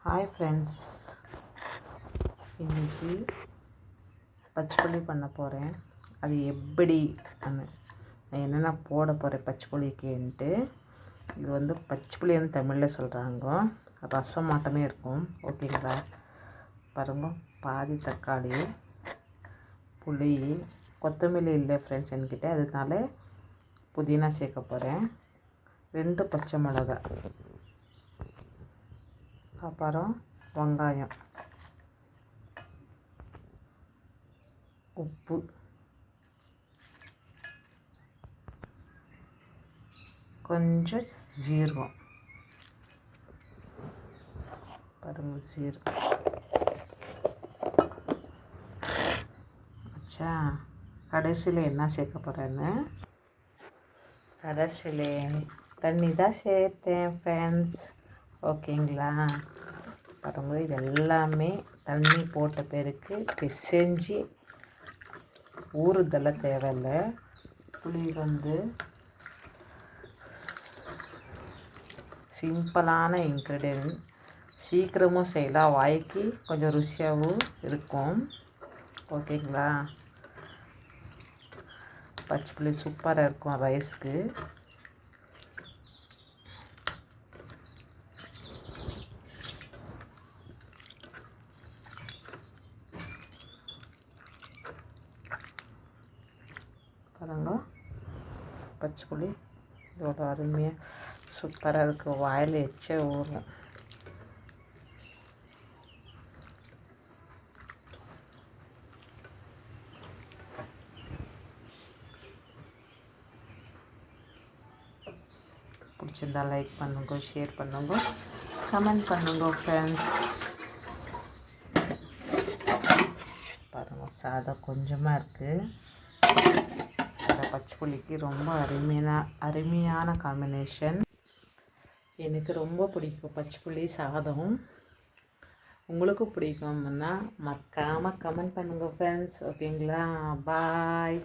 Hi friends, இன்றைக்கி பச்சைப்புளி பண்ண போகிறேன். அது எப்படி நான் என்னென்ன போட போகிறேன் பச்சைப்புளிக்குன்ட்டு. இது பச்சைப்புளின்னு தமிழில் சொல்கிறாங்க. ரசம் மாட்டமே இருக்கும். ஓகேங்களா? பாருங்க, பாதி தக்காளி, புளி, கொத்தமல்லி இல்லை ஃப்ரெண்ட்ஸ் என்கிட்ட, அதனால புதினா சேர்க்க போகிறேன். 2 பச்சை மிளகாய், அப்புறம் வெங்காயம், உப்பு, கொஞ்சம் ஜீரகம். பாருங்க, ஜீரகம் அச்சா. கடைசியில் என்ன சேர்க்க போகிறேன்னு, கடைசியில் தண்ணி தான் சேர்த்தேன் ஃப்ரெண்ட்ஸ். ஓகேங்களா? பாருங்க, இது எல்லாமே தண்ணி போட்ட பிறகு பிசைஞ்சு ஊறுதெல்லாம் தேவையில்லை. புளி சிம்பிளான இன்க்ரீடியன்ட், சீக்கிரமும் செய்யலாம், வாய்க்கு கொஞ்சம் ருசியாகவும் இருக்கும். ஓகேங்களா? பச்சைப்புளி சூப்பராக இருக்கும் ரைஸ்க்கு. பாருங்க, பச்சைப்புளி இதோட அருமையாக சூப்பராக இருக்குது. வாயில் எச்சே ஊறும். பிடிச்சிருந்தா லைக் பண்ணுங்க, ஷேர் பண்ணுங்க, கமெண்ட் பண்ணுங்க ஃப்ரெண்ட்ஸ். பாருங்கள், சாதம் கொஞ்சமாக இருக்குது. பச்சைப்புளிக்கு ரொம்ப அருமையான காம்பினேஷன். எனக்கு ரொம்ப பிடிக்கும் பச்சைப்புளி சாதம். உங்களுக்கும் பிடிக்கும்னா மறக்காமல் கமெண்ட் பண்ணுங்கள் ஃப்ரெண்ட்ஸ். ஓகேங்களா? பாய்.